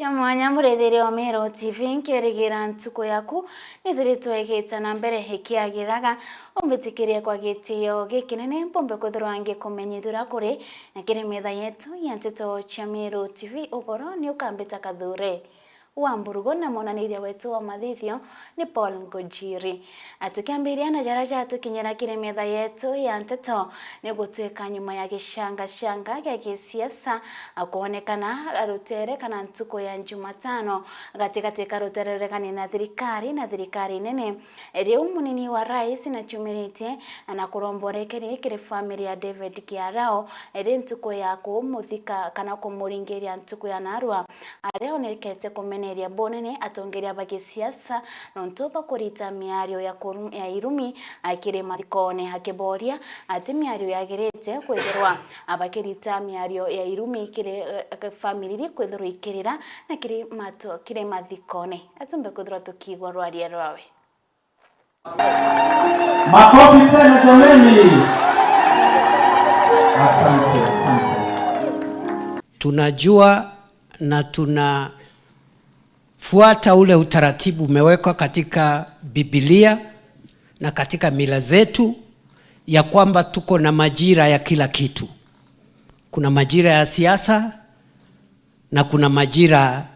cia mwanya murethere wa Mero TV nkirigira ntuko yaku nithiritwo igita na mbere hikiagiraga umbitikirie kwa gitio gikinene mpombe kuthirwa ngikumenyithura kuri na kiri metha yetu ya nteto cia Mero TV ugoro ni ukambita kathure wa Mburugo na monaniria wetu wa mathithio ni Paul Ngojiri atukiambiria na jaraja atukinyira kire metha yetu ya nteto ni gutweka nyuma ya gishanga gya kisiasa akuonekana rutere kana ntuko ya Jumatano gatika rutere kana thirikari nene riu munini wa rais na chumirite na kuromborekere kire family ya David Kiarao ntuko ya kumuthika kana kumuringeria ntuko ya Narua areonekete kumeneria bonene atongeria bagisiasa nontoba kurita miario ya irumi akire mathikone hakiboria ati miario yagirite kwethirwa abakirita miario ya irumi kire family kwethirwa ikirira na kire mathikone atumbe kwethirwa tukigwa rwaria rwawe makofi tena jameni. Asante. Tunajua na tunafuata ule utaratibu umewekwa katika Biblia na katika mila zetu ya kwamba tuko na majira ya kila kitu. Kuna majira ya siasa na kuna majira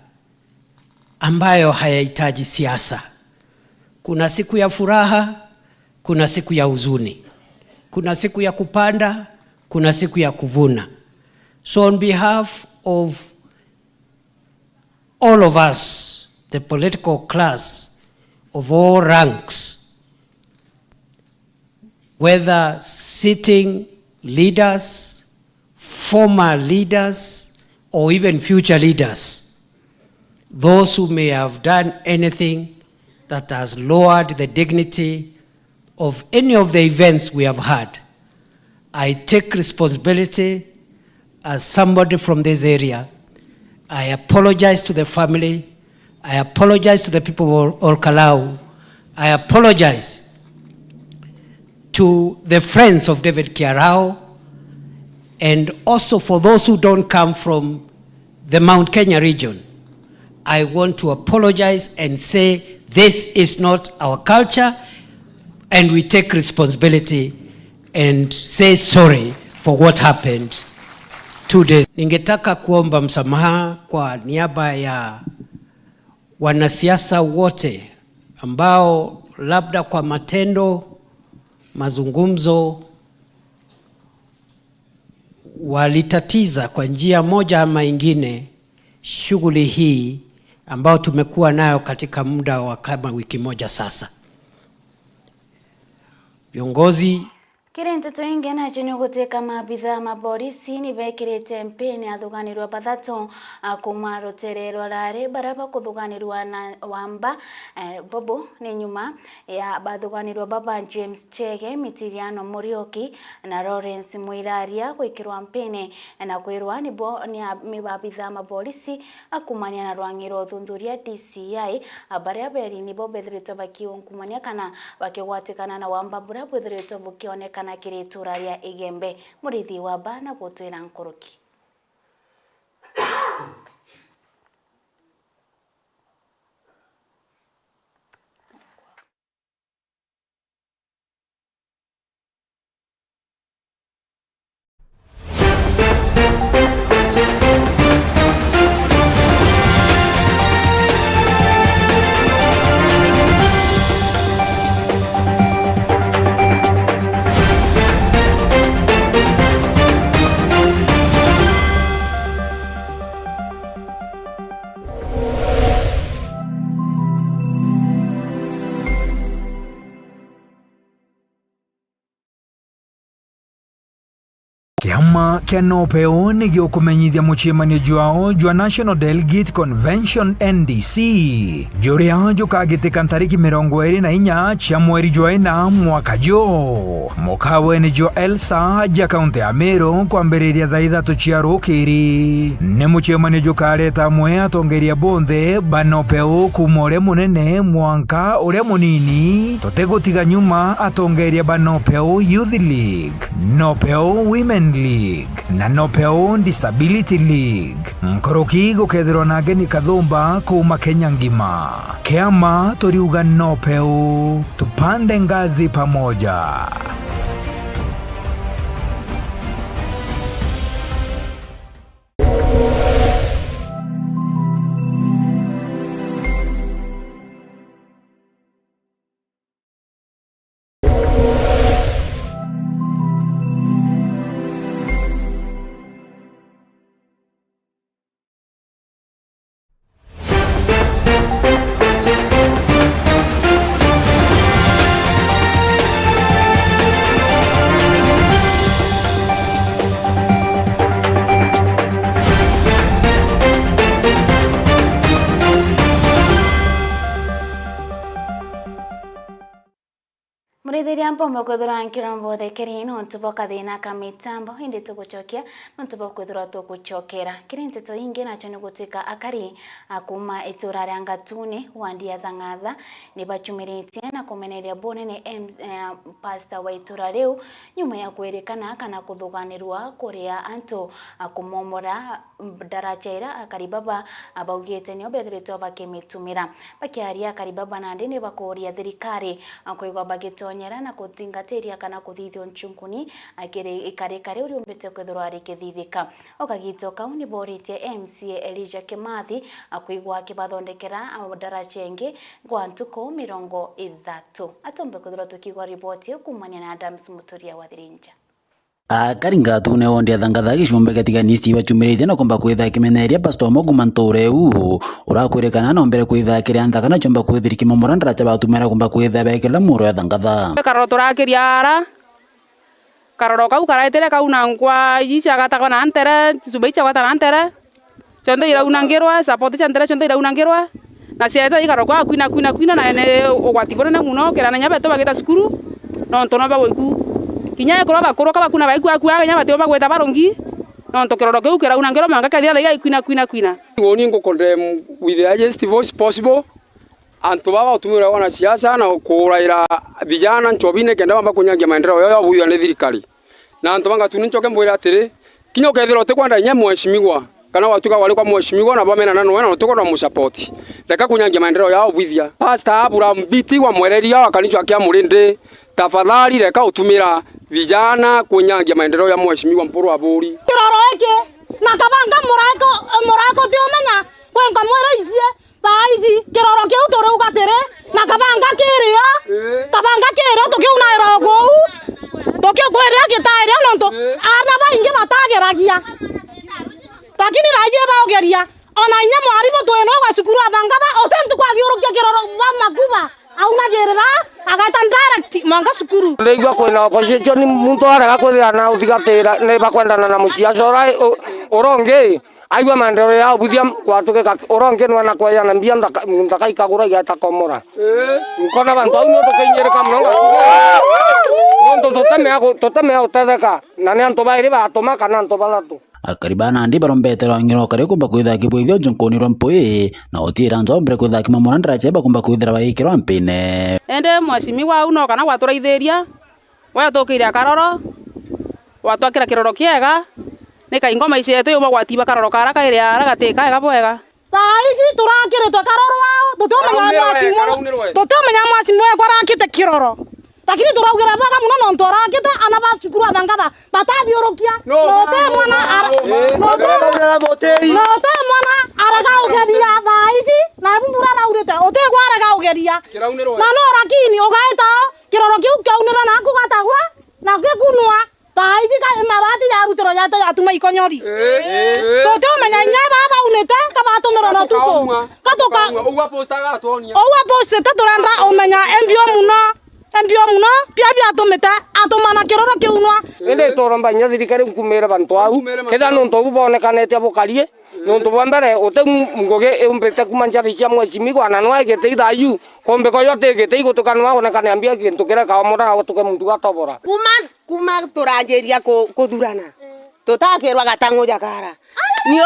ambayo hayahitaji siasa. Kuna siku ya furaha, kuna siku ya huzuni. Kuna siku ya kupanda, kuna siku ya kuvuna. So on behalf of all of us, the political class of all ranks, whether sitting leaders, former leaders, or even future leaders, those who may have done anything that has lowered the dignity of any of the events we have had, I take responsibility as somebody from this area. I apologize to the family. I apologize to the people of Olkalau. I apologize to the friends of David Kiarao, and also for those who don't come from the Mount Kenya region. I want to apologize and say this is not our culture, and we take responsibility and say sorry for what happened 2 days. Ningetaka kuomba msamaha kwa niaba ya wanasiasa wote ambao labda kwa matendo, mazungumzo walitatiza kwa njia moja ama ingine shughuli hii ambao tumekuwa nayo katika muda wa kama wiki moja sasa. Viongozi kire nteto inge na chini guteka mabitha maborisi ni bekirite mpeni athuganirwa bathato kumarotererwa rare baraba kuthuganirwa na wamba bobo ni nyuma ya bathuganirwa baba James Chege, Mitiriano Murioki na Lawrence Muiraria gwikirwa mpeni na kwirwa ni mabitha maborisi akumania na rwangiro thunduria DCI baria beri ni bo bethirito bakionkumania kana bakigwatikana na wamba bura bethirito bukioneka na kiri turaria Igembe murithi wa bana gutwira nkuruki. Kiama kia NOPEO nigio kumenyithia muchemanio jwao jwa National Delegate Convention NDC juria jukagitika tariki 24 cia mweri jwa ina mwaka jo mukawe ni jo Elsa ja kaunti ya Meru kwambiriria thaa 3 cia rukiri ni muchemanio jukareta mwe atongeria bonthe ba NOPEO kuma uria munene mwanka uria munini tutigutiga nyuma atongeria ba NOPEO Youth League, NOPEO Women League, League na Nopeo Disability League. Nkoroki gukethirwo na Ngeni Kathumba kuma Kenya ngima. Kiama turiuga Nopeo, tupande ngazi pamoja. Muridiria mpombo kuthura nkirombo rekeri no ntubo kathina ka mitambo indi tugucokia no ntubo kuthura tugucokera kiri nteto ingi nacho ni gutika akari akuma itura ria Gatune wandia Thang'atha ni bachumiritie na kumeneria bonene pastor wa itura riu nyuma ya kwerekana kana kuthuganirwa kuria antu akumomora darajaira akaribaba abaugite ni obethiritwo bakimitumira bakiaria akaribaba nandi ni bakuria thirikari akoigwa bagitonya na kuthingatiria kana kuthithio nchunguni akire ikarekare uri umbete kwethurwa rikithithika okagito kau ni boritie MCA Elijah Kimathi akuigwa akibathondekera daraja ingi kwa ntuko 30 atombe kwethurwa tukigwa ripoti kumania na Adams Muturia wa Thirinja. Gatune wandia Thang'atha gicumbe gatiganisi bachumirite no komba kwitha kimeneria pastor Moguma Ntureu urakwirekana no mbere kwitha kiri antha kana chomba kwithiri kimomora ndaracha batumira komba kwitha bekela muro ya Thang'atha karoro turakiria ara karoro kau karaitire kau na ngwa yicha gataka na antere tsubecha gata na antere chonde ira unangirwa support cha antere chonde ira unangirwa na sieta ikaro kwa kwina na ene ogwatibona na muno kera na nyabeto bageta sukuru no ntono ba goiku kinya ekoro bakoro kaba kuna baiku akwa nya batio bagweta barongi no ntokero keu kera unangero manga kathia thaiga kwina ngoni ngokondem with the highest voice possible antu baba utumira wana siasa na kuraira vijana nchobine kenda bamba kunyangia maendeleo yao buya ne thirikari na antu banga tuninchoke mbwira atiri kinya ukethira te kwanda nya mweshimigwa kana watuka wale kwa mweshimigwa na bamena nano wana utoko na musupport reka kunyangia maendeleo yao buithia pastor Abraham Biti wa mwereria wa kanisa akia murinde tafadhali reka utumira vijana kunyangia maendeleo ya mweshimiwa mporo wa buri kiroro eke na kabanga morako tiomenya kwenka mweraisia baizi kiroro ke utore ugatere na kabanga kiria kabanga kiria tukiuna irogo tokyo kweria gitaire nonto ana baingi batageragia lakini raje baogeria ona inya mwarimu tweno gwa cukuru Thang'atha otentu kwa thiurukia kiroro wa makuba auna gerera agata direct manga sukuru ndeigwa kwina opposition ni muntu araga kwithira na uthigatira ne bakwendana na musiaso rai oronge aigwa maendeleo yao buthia kwatuke oronge nwana kwa yana mbia ndaka ikagura igata komora nkona bantu au nyoto kenyereka mnonga nonto toteme utetheka na ne anto bairi batoma kana anto balatu akaribana ndi barombetero ngiro kare kumba kwitha kibwithio jonkoni rompoi na otira ndo mbere kwitha kimomora ndaracha bakumba kwithira baikirwa mpine ende mwashimiwa uno kana gwaturaithiria watukira karoro watwakira kiroro kiega nika ingoma iceto yo gwatiba karoro kara kairia ara gatika ega bwega baizi turakiritwe karoro wao tutomenya mwasimu kwarakite kiroro lakini turaugira baga muno no ntorakite ana bacukuru Thang'atha batathiurukia note mwana araga ugeria baizi na mbura raurite otegwa araga ugeria na no rakini ugaita kiroro kiu kaunira na kugatagwa na gikunwa baizi ka mabati ya rutero yata atuma ikonyori tutomenya nya baba unite kabatumira no tuko katoka uwa postaga atonia uwa posta turanda omenya Embio muno pia atometa atomana kiroro kiunwa ende toromba nya thirikari kumera bantu au ketha nonto bubonekanete bukarie nonto bwambere ote ngoge eumbete kumanja bicia mwechimigwa na no egete ithayu kombe ko yote egete igutukanwa onekane ambia kintu kira ka mora gutuke muntu gatobora kuma turanjeria kuthurana tutakirwa gatangu jakara ni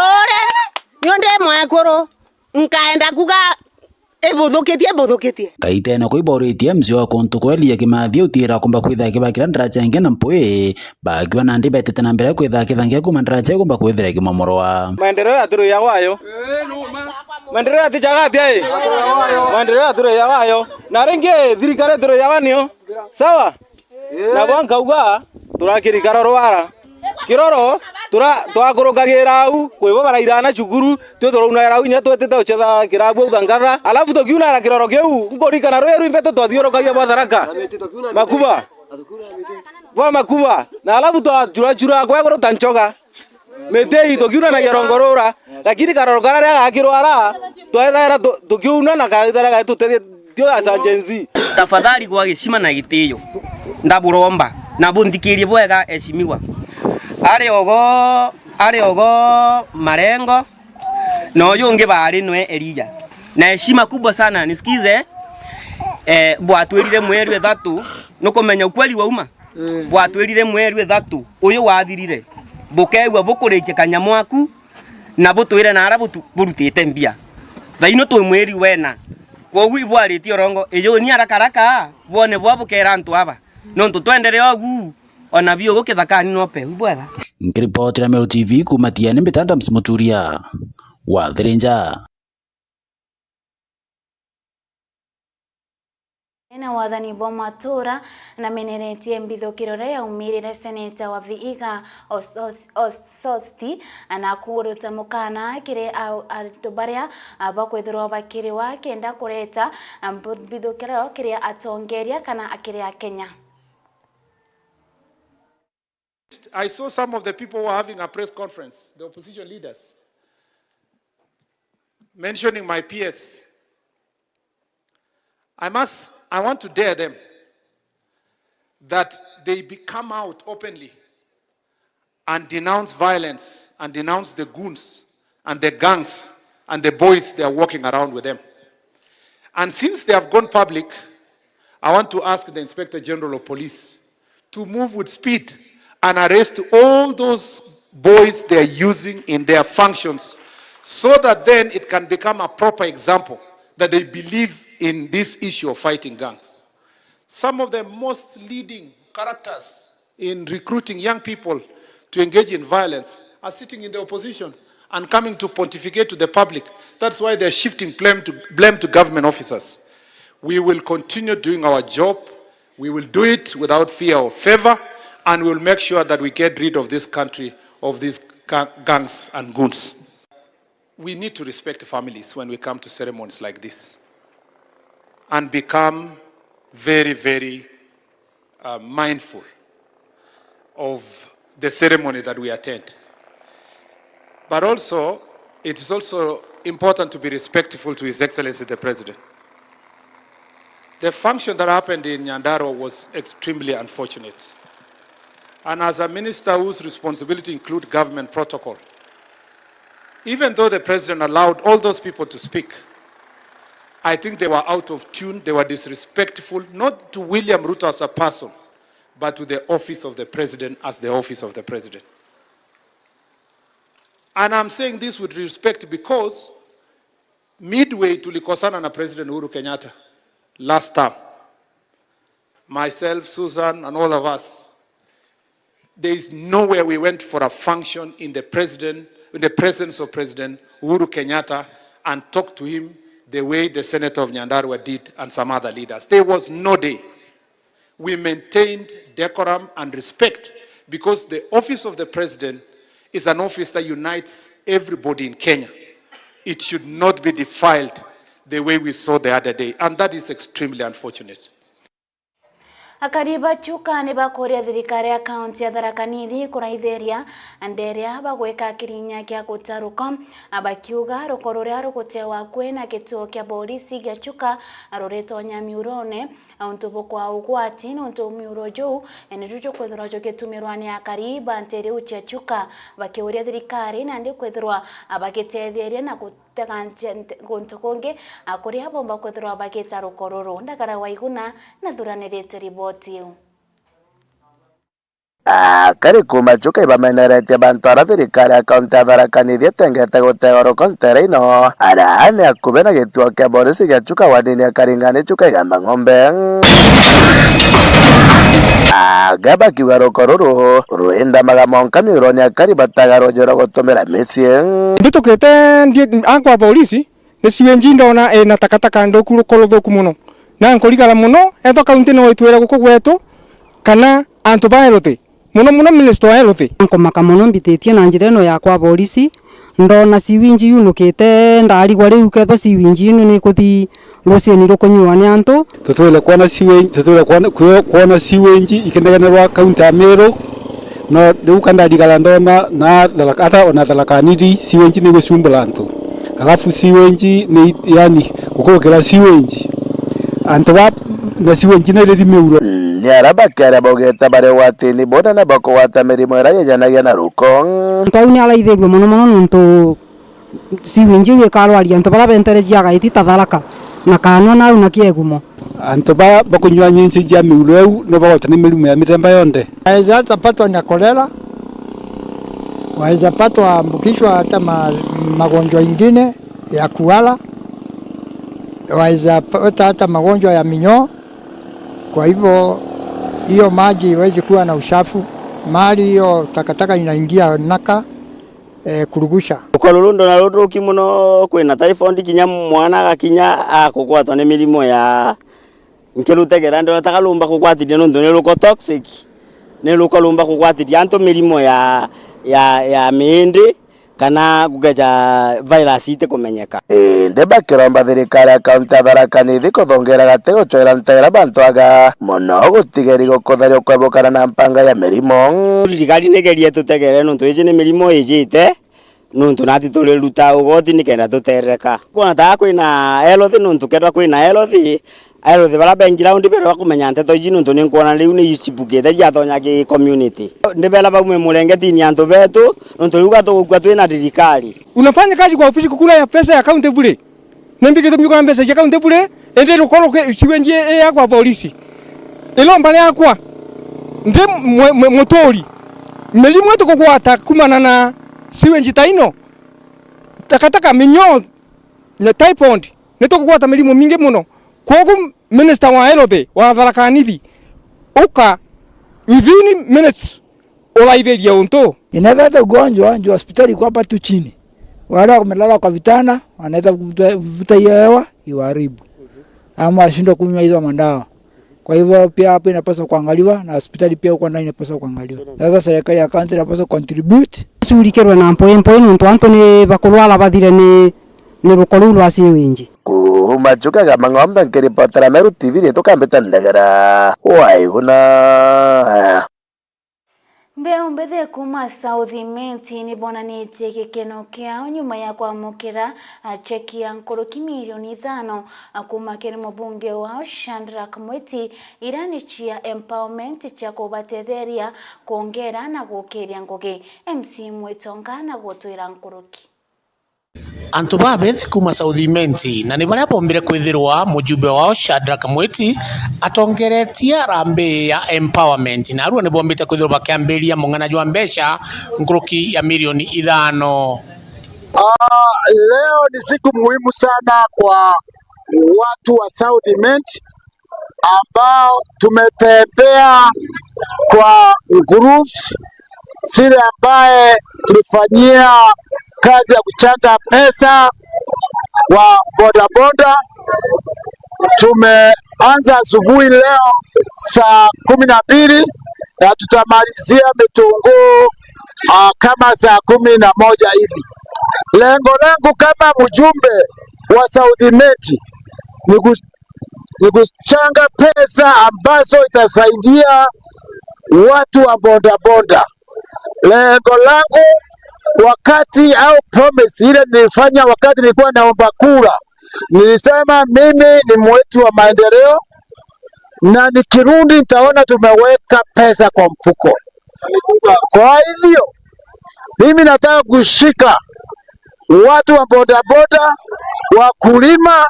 onde mwekuru nkaenda kuga Ebuthukitie. Kaiteno kuiboretie mzi wa kuntu kwelia Kimathi utira kumba kwitha kibakira ndaraja ingi na mpui bakiwa na ndi betete na mbere kwitha kithangia kuma ndaraja kumba kwithira kimomorwa. Maendeleo ya turu ya wayo. Maendeleo ya tichagati ai. Maendeleo ya turu ya wayo. Na renge thirikari turu ya wanio. Sawa? Na gwankauga turakirikara rwara. Kiroro twakurukagira au kwibo barairana cukuru twe turuna rau nya twetete uchetha kirabu uthangatha alafu tukiuna na kiroro kiu ngorikana rweru imbeto twathiurukagia bwa Tharaka makuba bwa makuba na alafu twachura kwa goro tanchoga metei tukiuna na kirongorora lakini karoro kararia gakirwara twethaira tukiuna na kaithara gaitutethia tio asanjenzi tafadhali kwa gicima na gitiyo ndaburomba na bundikirie bwega eshimiwa ari ogo Marengo na uyu ungi bari nwe Elija na heshima kubwa sana nisikize bwatwirire mweri ethatu nukumenya ukweli wauma bwatwirire mweri ethatu uyu wathirire bukeigwa bukurikie kanyamu aku na butwire na ara burutite mbia thaino twi mweri wena kogu ibwariti orongo iyo ni arakaraka bone bwabukera antu aba nontu twenderea ogu ona bio gukithakani no pe bwega. Nkiripoti Meru TV kumatia ni Mitanda Msimuturia wa Thirinja. Na wathani bo matura na meneretie mbithukiro ria umirire seneta wa Vihiga Osoti anakuruta mukana kire atubaria bakwithirwa bakiri wa kenda kureta mbithukiro kire atongeria kana akiri a Kenya. I saw some of the people who were having a press conference, the opposition leaders, mentioning my PS. I want to dare them that they come out openly and denounce violence and denounce the goons and the gangs and the boys they are walking around with them. And since they have gone public, I want to ask the Inspector General of Police to move with speed and arrest all those boys they are using in their functions so that then it can become a proper example that they believe in this issue of fighting gangs. Some of the most leading characters in recruiting young people to engage in violence are sitting in the opposition and coming to pontificate to the public. That's why they're shifting blame to government officers. We will continue doing our job. We will do it without fear or favor, and we'll make sure that we get rid of this country, of these gangs and goons. We need to respect families when we come to ceremonies like this and become very, very mindful of the ceremony that we attend. But also, it is also important to be respectful to His Excellency the President. The function that happened in Nyandarua was extremely unfortunate. And as a minister whose responsibility include government protocol, even though the president allowed all those people to speak, I think they were out of tune, they were disrespectful, not to William Ruto as a person, but to the office of the president as the office of the president. And I'm saying this with respect because midway tulikosana na President Uhuru Kenyatta last term. Myself, Susan, and all of us, there is nowhere we went for a function in the presence of President Uhuru Kenyatta and talked to him the way the Senator of Nyandarua did and some other leaders. There was no day. We maintained decorum and respect because the office of the president is an office that unites everybody in Kenya. It should not be defiled the way we saw the other day, and that is extremely unfortunate. Akariba chuka ni bakoria thirikari ya kaunti ya Tharaka Nithi kuraitheria anderia bagweka kirinya kia gutaruka abakiuga rukoro ria rugutewa kwena kituo kia polisi gia chuka aroreto nyamiurone untubo kwa ugwati nonto miuro jo enirujo kwethira jo gitumirwa ni akariba ntere uche chuka bakiuria thirikari na ndi kwethirwa abagetetheria na gonto konge akuria bomba kwethirwa bageta rukororo ndagara waiguna na thuranirite riboti. kari kumachuka ibameneretie bantu ara thirikari akaunti atharakanithie tengete gutegoro kontereino araane akube na gituo kia borisi giachuka wadini akaringani chuka igamba ng'ombe gaba kiuga rukoruru ruinda magamonka miuroni akari batagaro joro gutumira micie nditukite ndie akwa polisi ni siwenji ndona na takataka ndoku rukoro thuku muno na nkurigara muno etho kaunti no itwira guku gwetu kana antu ba health muno minister wa health nkomaka muno mbititie na njira ino yakwa polisi ndona siwinji yunukite ndarigwa riu ketho siwinji ino ni kuthi rucieni rukunywa ni antu tutwile kuona siwenji tutwile kuona siwenji ikendeganirwa kaunti ya Meru no riu kandarigara ndona na ata ona thalakaniri siwenji ni gucumbura antu alafu siwenji ni yani gukukira siwenji antu ba na siwenji na riri miuro ni araba kare bogeta bare wati ni boda na bako wata mirimo ira yanagia na rukong tauni ala ithebwe muno nuntu siwenji wikarwari antu bara bentereji agaiti tatharaka na kanwa na una kiegumo antu bara bakunywa nyinsi ja miuro eu no bagota ni mirimo ya mitemba yonde waweza patwa na kolera, waweza patwa ambukishwa hata magonjwa ingine ya kuala, waweza pata hata magonjwa ya minyoo. Kwa hivyo hiyo maji iwezi kuwa na uchafu, mali hiyo takataka inaingia naka kurugusha. Kwa Lulundo na Lodroki muno kwina typhoid kinya mwana gakinya akukwatwa ni mirimo ya nkirutegera ndo takalumba kukwatithia nundu ni ruko toxic ni ruko lumba kukwatithia antu mirimo ya mindi kana gugeja virus ite kumenyeka ndeba kiromba thirikari akaunti atharakanithie kuthongera gatego choira ntera bantu aga muno gutigeri gukutharia kwebukana na mpanga ya mirimo thirikari nigerie tutegere nuntu ici ni mirimo ijite nuntu nati turiruta ugoti nikenda tutereka kuona ta kwina health nuntu kedwa kwina health bara background bero kumenya nteto ici nuntu ni kuona riu ni isibugite jatonya ki community ndibela baume murengeti ni antu betu nuntu riu gatugukua twina thirikari unafanya kazi kwa ofisi kukula ya pesa ya accountable nembike tumiko na pesa ya accountable ende rukoro siwenji yakwa polisi ilomba yakwa ndi motori melimo eto kukwata kumana na siwenji taino takataka minyo na typhoid neto kukwata melimo mingi muno kogu minister wa health wa tharakanithia uka within minutes ulaidheria unto inaweza ugonjwa ndio hospitali kwa hapa tu chini, wale wamelala kwa vitanda wanaweza kuvuta hewa iwaharibu ama ashindwe kunywa hizo madawa. Kwa hivyo pia hapo inapaswa kuangaliwa na hospitali pia uko ndani inapaswa kuangaliwa. Sasa serikali ya county inapaswa contribute surikerwe na mpoe nuntu antu ni bakulwala bathire ni rukoru rwa siwenji kumachukaga mang'ombe nkiripotera Meru TV rietu kambita ndegera waiguna mbeu mbethe kuma South Imenti ni bonanitie gikeno kiao nyuma ya kwamukira cheki ya nkoroki milioni 5 kuma kiri mubunge wao Shadrack Mwiti irani chia empowerment cha kubatetheria kuongera na gukiria ngugi MC Mwitonga na gutwira nkoroki antu babeth kuma South Imenti na ni baria bombire kwithirwa mujumbe wao Shadrack Mwiti atongeretie rambe ya empowerment na ruo ni bombite kwithirwa bakiambiria mung'ana jwa mbesha nguruki ya milioni 5. Leo ni siku muhimu sana kwa watu wa South Imenti ambao tumetembea kwa groups sile ambaye tulifanyia kazi ya kuchanga pesa wa bodaboda. Tumeanza asubuhi leo saa 12 na tutamalizia mitunguu kama saa 11 hivi. Lengo langu kama mjumbe wa South Imenti ni kuchanga pesa ambazo itasaidia watu wa bodaboda. Lengo langu wakati au promise ile nilifanya wakati nilikuwa naomba kura, nilisema mimi ni mwetu wa maendeleo na nikirudi nitaona tumeweka pesa kwa mfuko. Kwa hivyo mimi nataka kushika watu wa bodaboda, wakulima,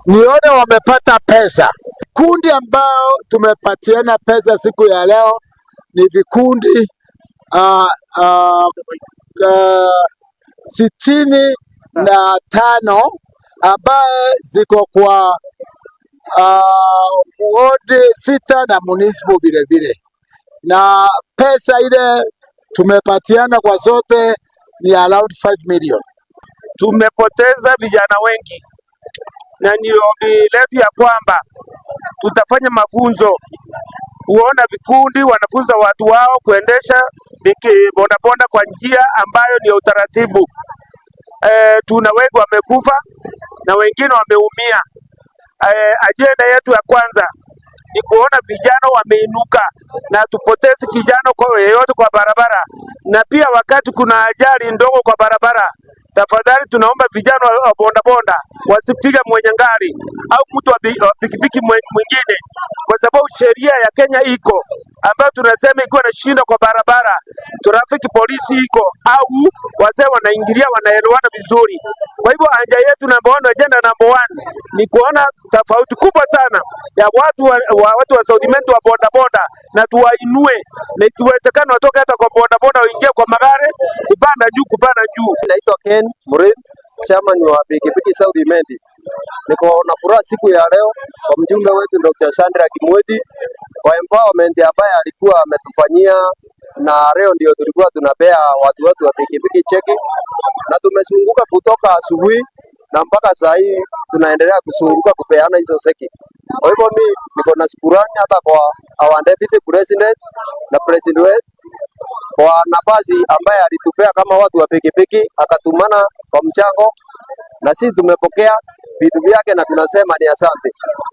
nione wamepata pesa. Kundi ambao tumepatiana pesa siku ya leo ni vikundi 65 ambaye ziko kwa ward 6 na municipal vile vile, na pesa ile tumepatiana kwa zote ni around 5 million. Tumepoteza vijana wengi na ni letu ya kwamba tutafanya mafunzo kuona vikundi wanafunza watu wao kuendesha bodaboda kwa njia ambayo ni utaratibu. Tuna wengi wamekufa na wengine wameumia. Ajenda yetu ya kwanza ni kuona vijana wameinuka na tupotezi kijana kwa yeyote kwa barabara, na pia wakati kuna ajali ndogo kwa barabara, tafadhali tunaomba vijana wa bodaboda wasipige mwenye gari au mtu wa pikipiki mwingine, kwa sababu sheria ya Kenya iko ambayo tunasema ikiwa na shinda kwa barabara, trafiki polisi iko au wazee wanaingilia wanaelewana vizuri. Kwa hivyo agenda number 1 ni kuona tofauti kubwa sana ya watu wa South-Menti wa bodaboda na tuwainue, na ikiwezekana watoke hata kwa bodaboda waingie kwa magari kupanda juu. Naitwa Ken Murin, chairman wa pikipiki South-Menti. Niko na furaha siku ya leo kwa mjumbe wetu Dr. Sandra Kimweti kwa empowerment ambaye alikuwa ametufanyia, na leo ndio tulikuwa tunapea watu wetu wa pikipiki cheki, na tumezunguka kutoka asubuhi na mpaka saa hii tunaendelea kuzunguka kupeana hizo cheki. Kwa hivyo mimi niko na shukrani hata kwa our deputy president na president wetu kwa nafasi ambaye alitupea kama watu wa pikipiki, akatumana kwa mchango na sisi tumepokea vitu vyake na tunasema ni asante.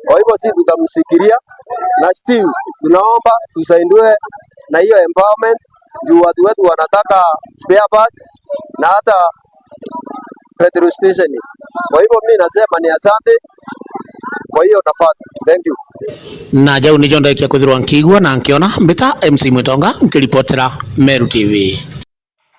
Kwa hivyo sisi tutamshikilia na still tunaomba tusaidie na hiyo empowerment juu watu wetu wanataka spare part na hata petrol station. Kwa hivyo mimi nasema ni asante kwa hiyo nafasi. Thank you. Na jau ni jonda ikia kuthirwa nkigwa na nkiona mbita MC Mwitonga nkiripotera Meru TV.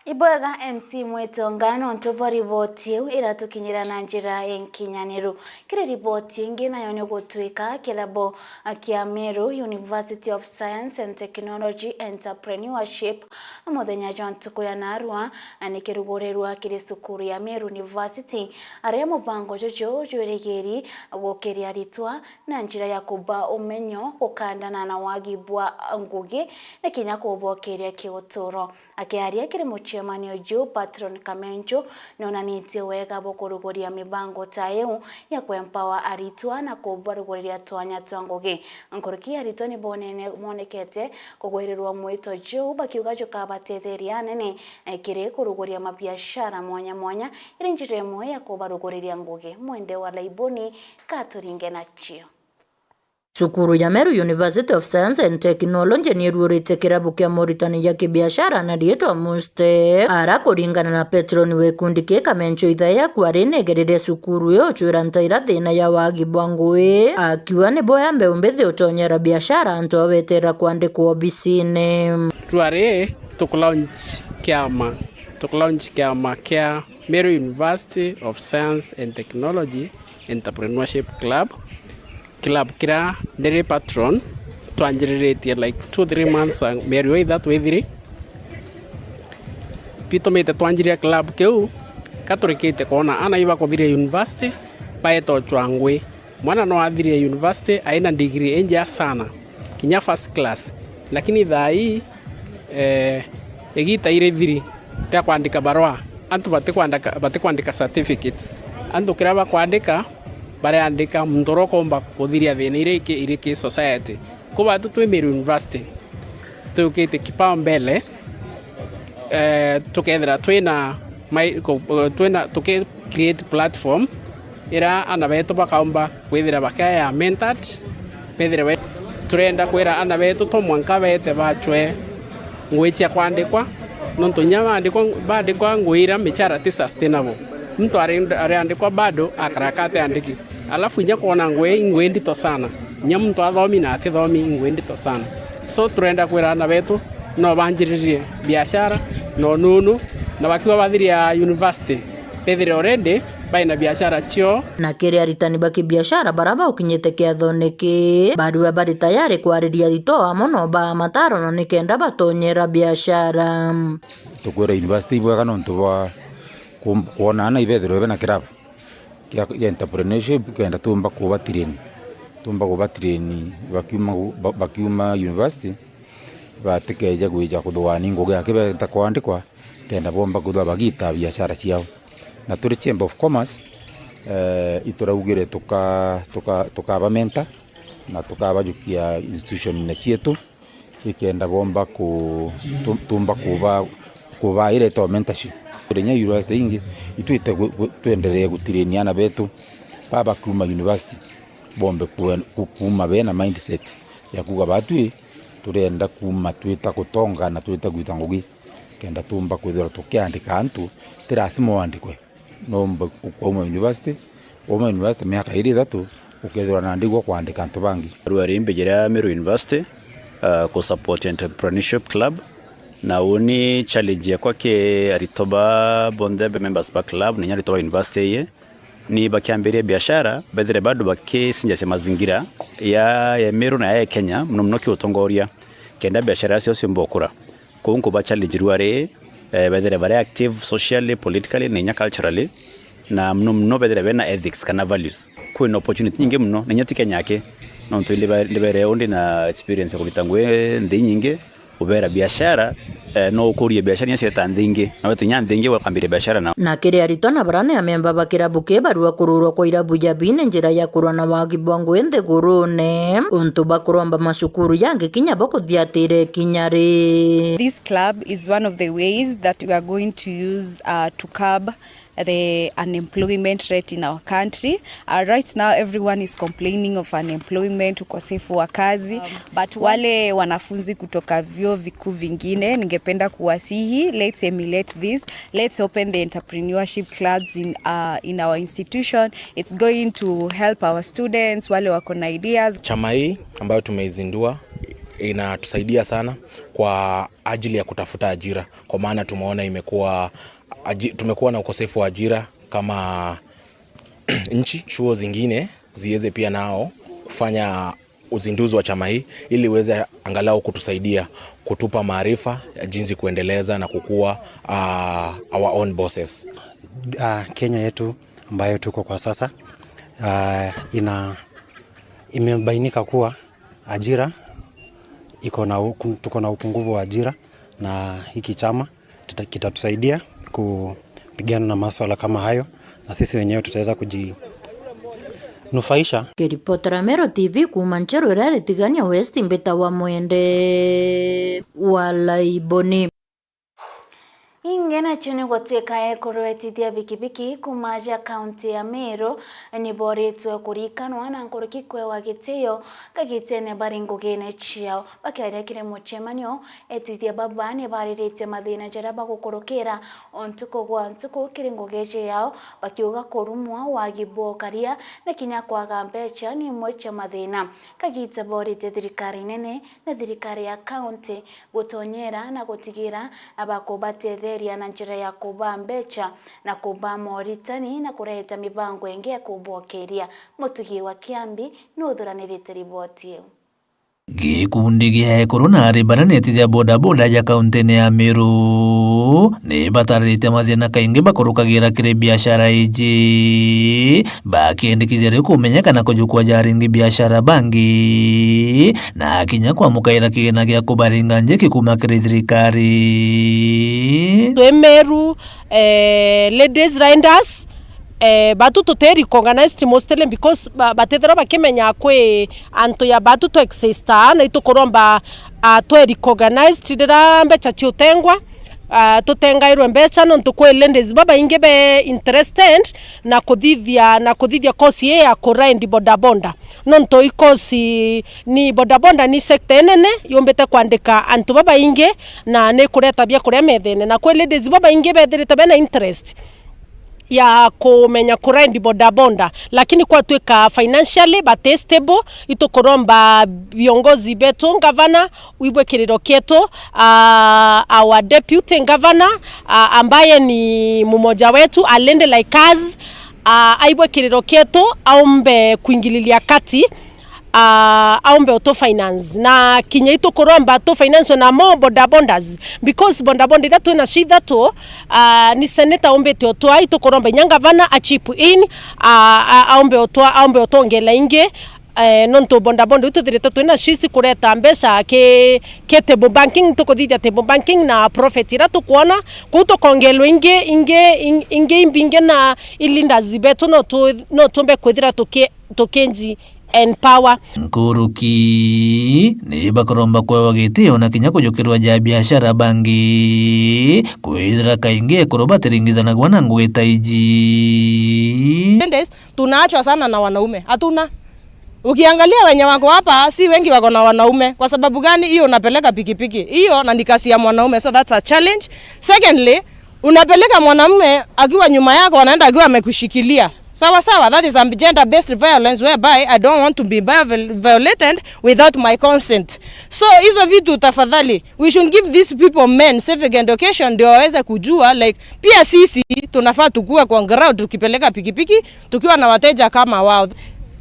Ibwega MC Mwitonga no ntobo riboti eu iratukinyira na njira enkinyaniru. Kire riboti ingi nayo ni gutwika kilabo kia Meru University of Science and Technology Entrepreneurship muthenya John Tukuya narua anikirugorerwa kiri sukuru ya Meru University aria mubango jojo jweregeri gukiria ritwa na njira ya kuba umenyo ukandana na wagibwa ngugi na kinya kubokeria kiuturo akiaria kiri Chairman Joe Patron Kamencho nonanitie wega bokurugoria mibango taeu ya kwempower aritwa na kubarugoria twanya twangoge nkoriki aritwa ni bonene monekete kugwerirwa mwito Joe bakiugajo kabatetheria nene kire kurugoria mabiashara mwanya irinjire mwe ya kubarugoria ngoge mwende wa laiboni katuringe na chio. Sukuru ya Meru University of Science and Technology ni rurite kirabu kia Moritani ya kibiashara na dietwa muste ara kuringana na Petro ni wekundi ke Kamencho ithaya kwarine gerere sukuru yo chura ntaira thina ya wagibwa ngui akiwa ni boya mbeumbethi utonyera biashara anto awetera kwandikwa obisine tware tukulaunch kiama kia Meru University of Science and Technology Entrepreneurship Club kira dere patron twanjiriretie like 2-3 months Meru that way thiri pito mete twanjiria club keu katurikite kona ana iba kuthire university paeto chwangwe mwana no athire university aina degree enja sana kinya first class lakini thai egita ire thiri ta kwandika barua antu bate kwandika certificates antu kiraba kwandika bare andika mndoro komba kuthiria thina ireke society kuba tu Meru University tukite kipao mbele tukethera twina tuke create platform ira ana betu bakaomba kwithira bakaya mentored bethira turenda kwira ana betu to mwanka bete bachwe ngwicha kwandikwa nonto nyama bandikwa ngwira michara ti sustainable mtu ariandikwa bado akarakate andiki alafu nya kuona ngwe ndito sana nya mtu athomi na atithomi ngwe ndito sana so turenda kwira ana betu no banjiririe biashara no nunu na bakiwa bathiria university bethire already baina biashara chio na kiri aritani baki biashara baraba ukinyete kiatho niki bado bari tayari kwariria ritoa mono ba mataro no nikenda batonyera biashara tukwira university bwa kana ntwa kuona na ibethire bena kiraba kia entrepreneurship kenda tumba kuba train bakiuma university batikeja gwija kuthwani ngugi akibe takwandikwa kenda bomba kuthwa bagita biashara ciao na turi Chamber of Commerce ituraugire tukabamenta na tukabajukia institution na cietu ikenda bomba tumba kuba ile to mentorship kurenya university ingi ituite tuendelee gutireniana betu baba kuma university bombe kuma bena mindset ya kuga batui turenda kuma twita kutonga na twita gwita ngugi kenda tumba kwithira tukiandika antu tirasimo andikwe nomba ukoma university miaka 3 ukethira na ndigwa kuandika antu bangi rwari mbejera Meru University ku support entrepreneurship club na uni challenge ya kwake aritoba bonde members ba club ni aritoba university ye ni bakiambiria biashara bethire bado bakisinja se mazingira ya Meru na ya Kenya mno kiutongoria kenda biashara cio mbokura kunko ba challenge rwari bethire very active socially politically na culturally na mno bethire bena ethics kana values kuna opportunity nyingi mno na nyati Kenya yake na mtu libere ondi na experience kulitangwe ndi nyingi ubera biashara no ukurie biashara nya seta ndingi na wetinya ndingi wakambire biashara na kiri aritona barane amemba bakirabu ke barua kururwa kwa irabu ya bine njira ya kurwana wagi bwangu ende gurune untu bakuromba masukuru yange kinya bako diatire kinyare. This club is one of the ways that we are going to use to curb the unemployment rate in our country. Right now everyone is complaining of unemployment, ukosefu wa kazi, but wale wanafunzi kutoka vyuo vikuu vingine ningependa kuwasihi, let's emulate this, let's open the entrepreneurship clubs in our institution. It's going to help our students wale wako na ideas. Chama hii ambayo tumeizindua inatusaidia sana kwa ajili ya kutafuta ajira, kwa maana tumeona tumekuwa na ukosefu wa ajira kama nchi. Chuo zingine ziweze pia nao kufanya uzinduzi wa chama hii ili uweze angalau kutusaidia kutupa maarifa ya jinsi kuendeleza na kukua our own bosses. Kenya yetu ambayo tuko kwa sasa imebainika kuwa ajira tuko na upungufu wa ajira, na hiki chama kitatusaidia kupigana na masuala kama hayo, na sisi wenyewe tutaweza kujinufaisha. Kiripotera Meru TV kuma Ncheru Rari Tigania West Mbeta wa Mwende Walaiboni. Ingena chune gotweka ekorwetithia bikibiki kumaja kaunti ya Meru ni boretwe kurikanwa na nkoroki kwewa gitio kagitene baringugene chiao bakiarekire muchemanyo etithia babane baririte mathina jara bagukorokera ontuko gwa ntuko kiringugeje yao bakiuga korumwa wagibokaria na kinya kwaga mbecha ni mwecha mathina kagite borite thirikari nene na thirikari ya kaunti gutonyera na gutigira abakobate na njira ya kuba mbecha na kuba moritani na kureta mibango enge ya kubokeria mutugi wa Kiambi nuthuranirite riboti iyo. Gikundi gia koronari baranetithia bodaboda ya kaunti ya Meru ni batarite mathina kaingi bakurukagira kire biashara iji bakiendikithia kumenyekana kujukwa jaringi biashara bangi na kinya kwa mukaira kigena gia kubaringa njeki kuma kire thirikari. Meru ladies riders batu tuteri organized mostly because batethera bakimenya kwe anto ya batu to exista na itukoromba tweri organized dira mbecha chiutengwa tutenga irwe mbecha no tukwelendezi baba inge be interested na kuthithia kosi ya kurend bodaboda no nto ikosi ni bodaboda ni sector nene yombete kwandika antu baba inge na ne kureta bia kuria methene na kwelendezi baba inge bethirite bena interest ya kumenya kurendi bodaboda, lakini kwa tuika financially but stable itukoromba viongozi betu gavana wibwe kiriro kietu our deputy governor ambaye ni mmoja wetu alende like us aibwe kiriro kietu aombe kuingililia kati aombe auto finance na kinya ito koromba to finance na more bodabodas because bodaboda ida tuena shida to ni seneta aombe to ito koromba nyanga vana a chip in aombe auto ngela inge nonto bodaboda ito direta tuena shisi kureta mbesa ke table banking to kodida table banking na profit ira to kuona kuto kongelo inge imbinge na ilinda zibeto no tombe kwedira tokenji and power Nkuruki ni bakoromba kwa wagiti ona kinya kujokirwa ja biashara bangi kwithira kainge koroba tiringithana gwana ngweta iji tunaachwa sana na wanaume hatuna. Ukiangalia wenye wako hapa si wengi wako na wanaume. Kwa sababu gani? Hiyo unapeleka pikipiki hiyo na nikasi ya mwanaume, so that's a challenge. Secondly, unapeleka mwanamume akiwa nyuma yako anaenda akiwa amekushikilia. Sawa, that is gender based violence whereby I don't want to be violated without my consent. So hizo vitu tafadhali, we should give these people men civic education ndio waweze kujua like pia sisi tunafaa tukue kwa ground tukipeleka pikipiki tukiwa na wateja kama wao.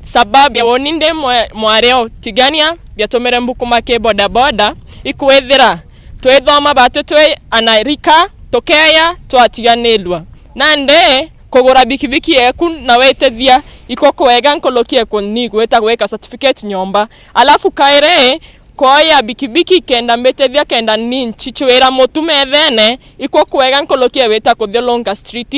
Sababu ya woninde mwareo tigania byatomere mbukuma ke bodaboda ikwethira twethoma batutwe anarika tokeya twatiganelwa nande kogora bikibiki yeku na wetethia ikoko wega nkolokie konni gweta gweka certificate nyomba alafu kaire koya bikibiki kenda mbetethia kenda ni chichwera motume thene ikoko wega nkolokie weta kuthelonga street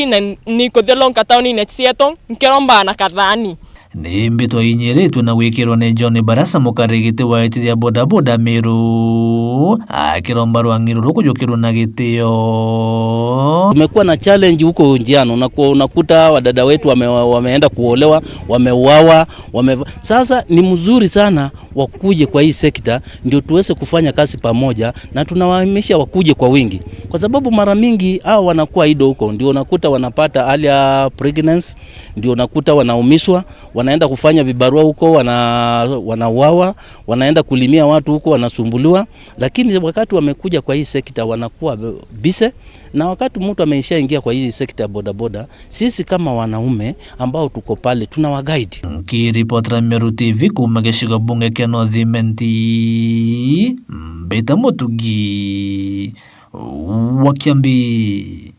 ni kuthelonga town ni sieto nkeromba na kathani ni mbito inyeretwe na gwikirwa ni John Barasa mukarigite wa iti ya bodaboda Meru akiromba rwangiru rukujukirwa na gitio. Tumekuwa na challenge huko njiano, unakuta wadada wetu wameenda kuolewa, wameuawa, sasa ni mzuri sana wakuje kwa hii sekta ndio tuweze kufanya kazi pamoja, na tunawahamisha wakuje kwa wingi, kwa sababu mara mingi hao wanakuwa ido huko, ndio unakuta wanapata hali ya pregnancy, ndio unakuta wanaumishwa, wanaenda kufanya vibarua huko, wanauawa, wanaenda kulimia watu huko, wanasumbuliwa. Lakini wakati wamekuja kwa hii sekta wanakuwa bise, na wakati mtu ameshaingia kwa hii sekta bodaboda, sisi kama wanaume ambao tuko pale tunawaguide. Kiripotera Meru TV kuma geshiga bunge kia Northimenti Mbita Mutugi wa Kiambi.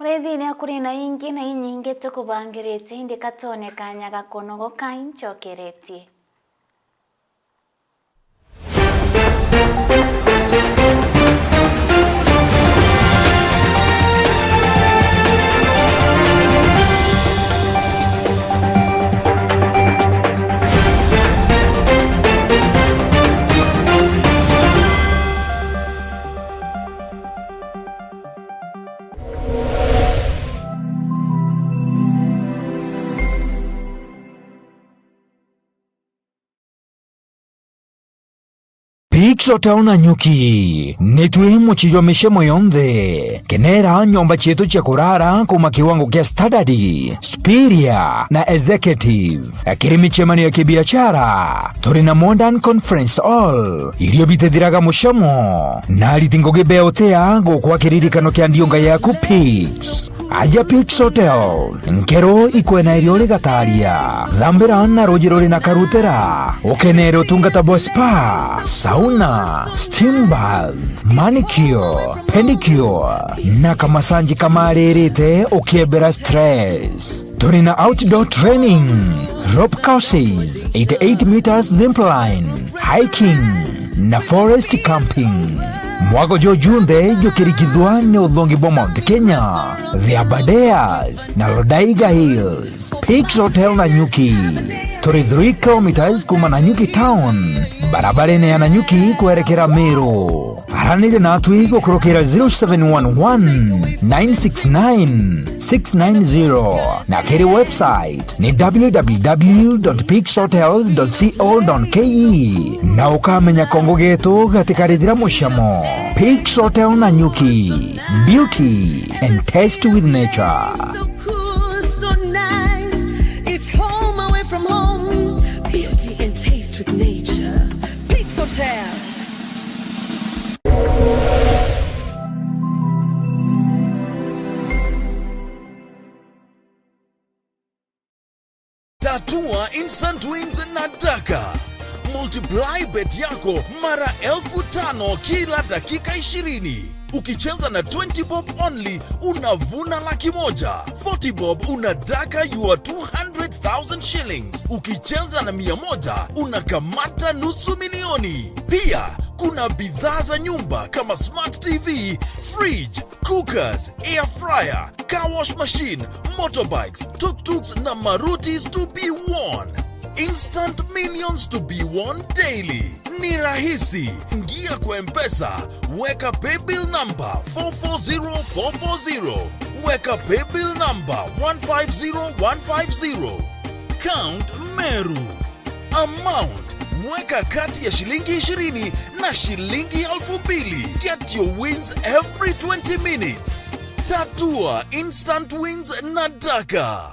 Urethini akuri na ingi na inyingi tukubangirite indi katone kanya gakonogo kainchokeretie. Pixo tauna nyuki nitwe muchijwa mishemo yonthe kenera nyomba chetu cha kurara kuma kiwango kia standard, Spiria na executive akiri chemani ya kibiashara turi na modern conference hall iliyobitethiraga mushamo na litingoge beotea gukwa kiririkano kia ndionga yaku Pix aja Pix Hotel nkero ikwena iriole gataria thambira na rojirori na karutera ukenero tungata bo spa, sauna, steam bath, manicure, pedicure na kamasanji kamarerete ukiebera stress. Turina outdoor training, rope courses, 88 meters zipline, hiking na forest camping. Mwago jo junde jo kirikidwa ne udhongi bo Mount Kenya, The Aberdares na Lodaiga Hills. Pix Hotel na Nyuki 33 kilometers kuma Nanyuki town, barabara ne ya Nanyuki kuerekera Meru. Haranile na atui kukurokera 0711 969 690 na keri website ni www.pixhotels.co.ke na ukamenya kongo getu gatikarithira mushamo. Pix Hotel na Nyuki, beauty and taste with nature. Tatua Instant Wins na Daka. Multiply bet yako mara 5,000 kila dakika 20. Ukicheza na 20 bob only unavuna $100,000. 40 bob unadaka your 200,000 shillings. Ukicheza na 100 unakamata $500,000. Pia kuna bidhaa za nyumba kama smart TV, fridge, cookers, air fryer, car wash machine, motorbikes, tuk-tuks na marutis to be won. Instant millions to be won daily. Ni rahisi. Ingia kwa M-Pesa, weka paybill number 440440. Weka paybill number 150150. Count Meru. Amount, weka kati ya shilingi 20 na shilingi 2,000. Get your wins every 20 minutes. Tatua Instant Wins na Daka.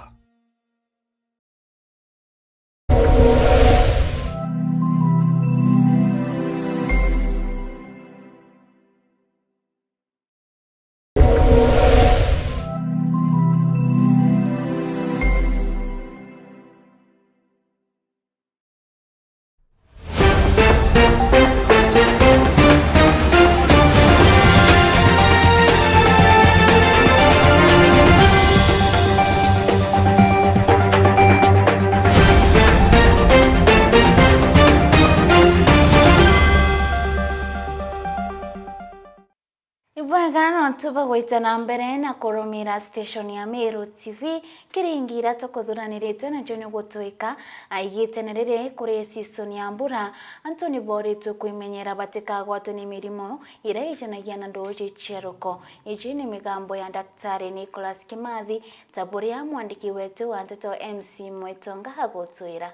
Ibwagano tuba goitana mbere na kurumira station ya Meru TV kiringira tukuthuranirite na joni gutwika aigitenerere kuri season ya mbura Anthony Bori tukwimenyera batikagwatwo ni mirimo ira ijanagia na ndoje cheruko ijini migambo ya Daktari Nicholas Kimathi taburia mwandiki wetu wa Nteto MC Mwetonga hagotwira.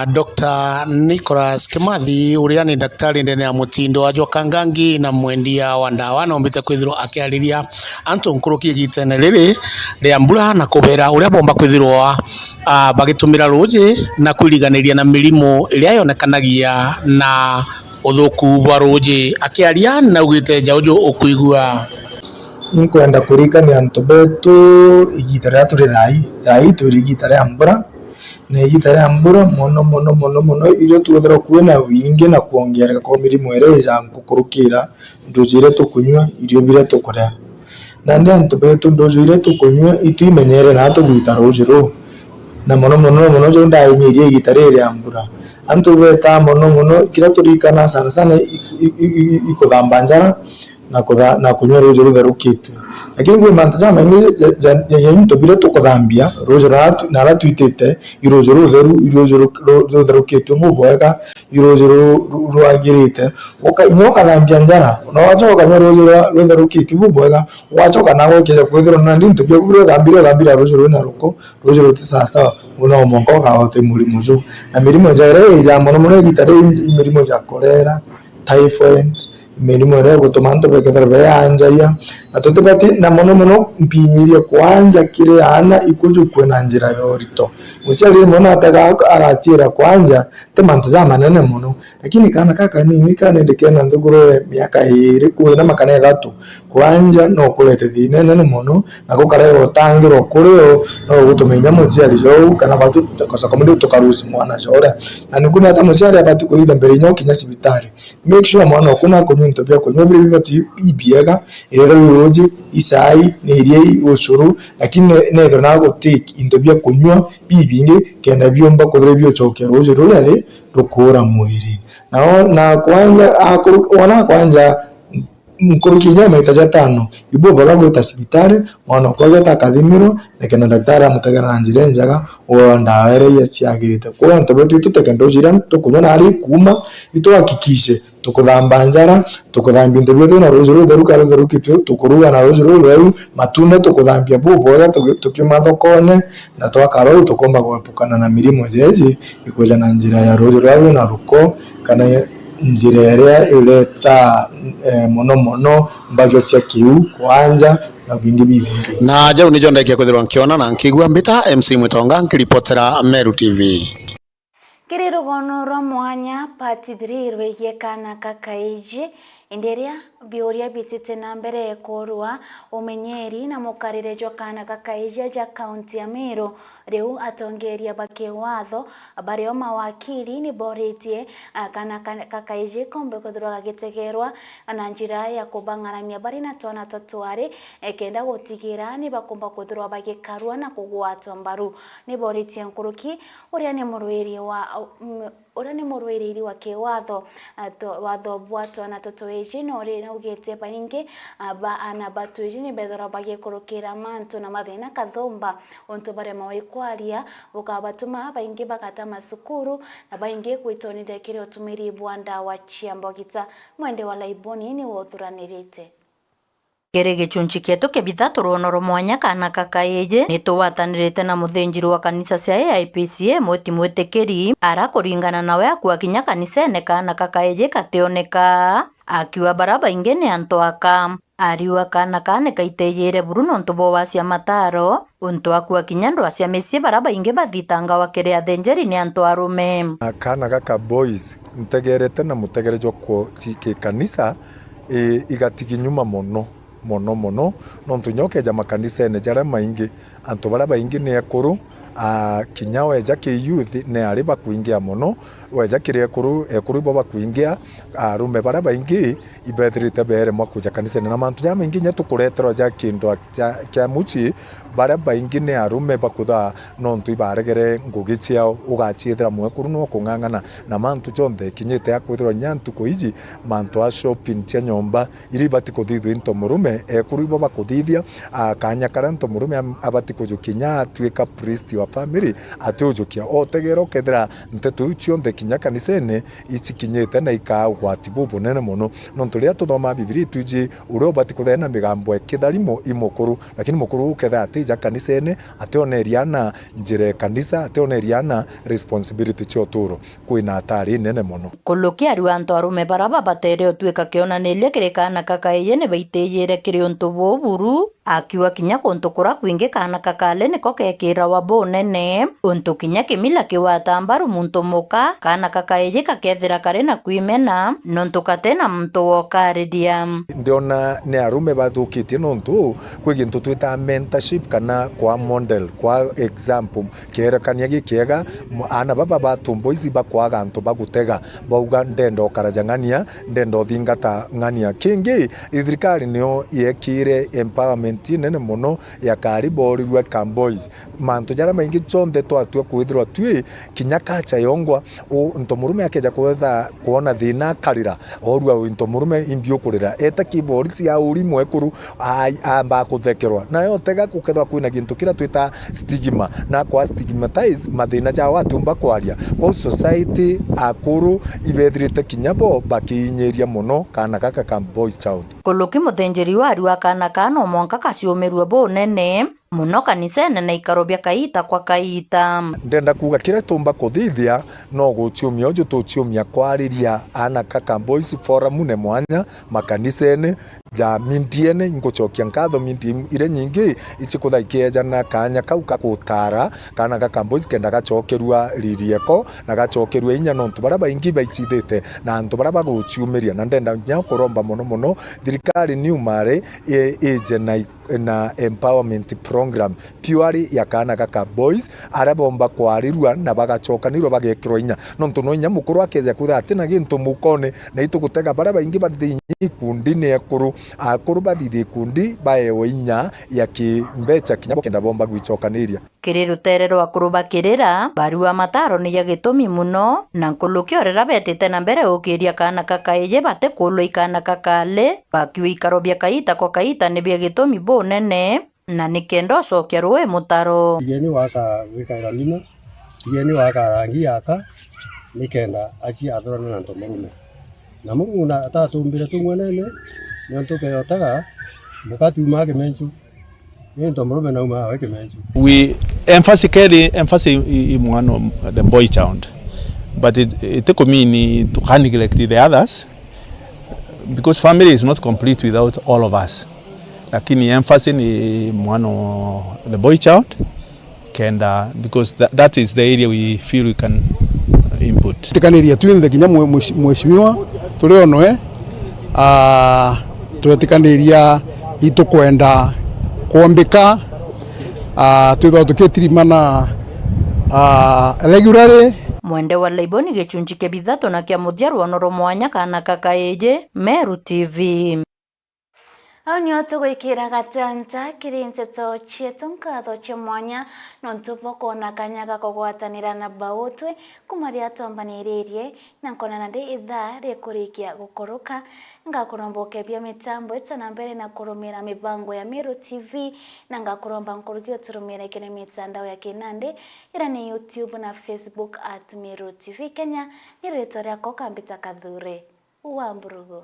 Dr. Nicholas Kimathi uria ni daktari ndene ya mutindo wa Kangangi na mwendia wa ndawa na ombite kwithirwo akiariria antu nkuruki gitene riri ria mbura na kubera uria bomba kwithirwo bagitumira ruji na kwiriganiria na mirimo iria yonekanagia na uthuku wa ruji akiaria na ugite njauju ukuigua inkwenda kurikania antu betu igitara turi thai turi gitara mbura na igitare ambura mono irio tuthira kuona wingi na kuongereka kwa mirimo ereza nkukurukira ndujire tukunywa irio bire tukuria na ndi antu betu ndujire tukunywa ituimenyere na tugwita rujiro na mono jo ndainyirie igitare ire ambura antu beta mono kira turikana sana ikuthamba njara na kunywa rujo rutherukitwe lakini kwa mantaza maingi ya mtu bila tukuthambia rujo na ratwitete irojo rutherukitwe muboeka irojo ruagirite nyoka thambia njara na wachoka nywa rujo rutherukitwe muboeka wachoka nago kija kwithira na ndintu bya kubira thambira rujo runa ruko rujo rutisasa una mongo ga hote mulimo jo na mirimo njara iza mono gitare mirimo ja kolera typhoid mirimo ya gutomanto bekethera beyanjaya atotebati na mono mpinyire kwanja kire ana ikuju kwena njira yorito mucyari mono ataga agatira kwanja temanto za manene mono lakini kana kaka nini kana ndekena nduguro miaka iri kuina makana 3 kwanja no kulete thinene mono na gukare otangiro kureo no gutumenya mucyari jo kana batu kosa komende tukarusi mwana jora na nikuna hata mucyari abati kuitha mbere nyoki nya sibitari make sure mwana kuna komento bya kunywa bibati bibiega ile roji isai ne irie ushuru lakini nether na go take indobya kunywa bibinge kenda byomba kodre byo chokero roji role rukura mwiri na kwanja mkurukinya mahitaji 5 ibo baga gwita sibitari mwana kwageta akathimiro nekena daktari amutagana na njira njaga onda ere yaciagirite kwa ntobetu tutekendo jira tukunya nari kuma ituhakikishe tukuthamba njara tukuthambia ndobyo na rojo rutherukitwe tukuruga na rojo rweru matunda tukuthambia buboga tukimathokone na twakaro tukomba gwepukana na mirimo jeje ikoja na njira ya rojo rweru na ruko kana njira area ileta mono mbajo cia kiu kwanja na bingi bibi na jau nijo ndeke kwithirwa nkiona na nkigua mbita MC Mwetonga nkiripotera Meru TV Kirirogono ro mwanya pati 3 rwegie kana kakaiji inderia biuria bitite na mbere korwa umenyeri na mukarirejwa kana kakaija ja kaunti ya Meru riu atongeria bakiwatho bario mawakili ni boritie kana kakaija kombe kuthurwa gitegerwa na njira ya kubangarania bari na twana tatware kenda gotigira ni bakomba kuthurwa bagikarwa na kugwatwa mbaru ni boritie nkuruki uria ni murwiri wa kiwatho watho bwato na tatoeji no ri na ugete bainge ana batueji ni bethora bagikurukira mantu na mathina kathomba onto bare mawikwaria ukabatuma bainge bakata masukuru na bainge kwitonire kire utumiri bwanda wa chiambogita mwende wa laiboni ni wothuranirite Kere gicunci kietu kibitha turonoro mwanya kana kakaeje nituwatanirite na muthinjiri wa kanisa cia IPCA mweti mwitikiri arakuringana nawe akwa kinya kanisene kana kakaeje kationeka akiwa baraba ingene anto aka ariwa kana kane kaiteyere Bruno ntubo wacia mataro unto akwa kinya ndo acia mesie baraba inge bathitanga wakere athenjeri ni anto arume kana kaka boys ntegerete na mutegerejwa ko kanisa igatiginyuma mono nontu nyokeja makanisa ene jara maingi antu bara baingi ne akuru kinya weja ke youth ne ari bakuingia mono weja kire ekuru bo bakuingia arume bara baingi ibethirite bere mwakuja kanisa na mantu jara maingi nya tukuretero ja kindo kya muchi bara baingi ne arume bakutha nontu ibaregere ngugi ciao ugachithira mwekuru no kungangana na mantu jonde kinyete akwithirwa nyantu kuiji mantu a shopping cia nyomba iri batiko thithu into murume ekuru bo bakuthithia kanya karanto murume abati kujukinya atwika priest wa family atujukia otegero kethira ntetu cionde kinya kanisene ichikinyete na ikagwati bubu nene muno nontu ria tuthoma biblia tuji urio batiko thena migambo ekitharimo imukuru lakini mukuru uketha atija kanisene ationeriana njire kanisa ationeriana responsibility cioturo kwina atari nene muno kulukia ruanto arume baraba batere otweka kionanirie kirikana kakaeye ne baiteyere kiri onto boburu akiwa kinya konto kura kwinge kana kakale niko kekira wabo nene onto kinya kimila kiwata mbaru muntu muka kana kakaeye kakethira kare na kuimena nonto katena mtu wokaridia ndiona ne arume bathukitie nontu kwigintu twita mentorship kana kwa model kwa example kerekania gikiega ana baba batumbo ici bakwaga antu bagutega bauga ndendo karajangania ndendo thingata ngania kingi thirikari nio yekire empowerment nene muno ya kariborirwe Camboys mantu jara maingi chonde twatwe kwithirwa twi kinya kacha yongwa ntomurume akeja kwetha kuona thina karira orua ntomurume imbio kurira eta kibori ya uri mwekuru amba kuthekerwa na yotega kukethwa kwina gintu kira twita stigma na kwa stigmatize mathina ja watu mbakwaria kwa society akuru ibethirite kinyabo bakinyeria muno kana kaka Camboys child kuluki muthenjeri wa kana kana mwanka kaciumirwe bo nene muno kanisene na ikarobia kaita kwa kaita ndenda kuga kira tumba kuthithia no guciumia uju tuciumia kwariria ana kaka Boys forum ne mwanya makanisene ja mindiene ngucokia nkatho mindi ire nyingi ichikuthaikia na kanya kau kakutara kana kaka Boys kenda gacokerua ririeko na gacokerua inya nontu bara baingi baichithite na antu bara baguciumiria na ndenda nya kuromba muno thirikari ni umare age na empowerment program purely ya kana kaka Boys arabomba kwarirwa na bagacokanirwa bagekirwa inya nontu no inya mukuru akeja kutha atina gintu mukone na itugutega bara baingi bathinyi kundi ne akuru bathithi kundi baewo inya ya kimbecha kinyabo kenda bomba gwichokaniria kiriruterero akuruba kirira barua mataro ni ya gitumi muno na nkulukiorera betete na mbere ukiria kana kakaeye bate kulo ikana kakale bakiwi karobia kaita kwa kaita ni bia gitumi bo nene na nikendo cokia ruwe mutaro igeni waka wikaira lina igeni waka rangi yaka nikenda aci athorana na ntomurume na muguna atatumbire tumwenene nyantuke yotaga mukati umage menchu ntomurume na uma weke menchu we emphasis in one of the boy child but it could mean to neglect the others because family is not complete without all of us lakini emphasis ni mwana the boy child kenda because that is the area we feel we can input tikaniria twinthe kinya mweshimiwa turionoe twetikaniria itukwenda kuombika twitho tukitirimana regularly. Mwende wa Laiboni gicunji kia bithato na kia muthia rwono mwanya kana kakaeje Meru TV. Onyo tugwikira gatanta kirinteto chietu nkatho cia mwanya nontupo kona kanyaga kugwatanira na bautwe kumaria tombaniririe na nkona nande ithaa rikurikia gukoroka ngakuromboke bia mitambo itana mbere na kurumira mibango ya Meru TV na ngakuromba nkurugio turumira kene mitandao ya kinande ira ni YouTube na Facebook @Meru TV Kenya ni rito riako Kambita Kathure wa Mburugu.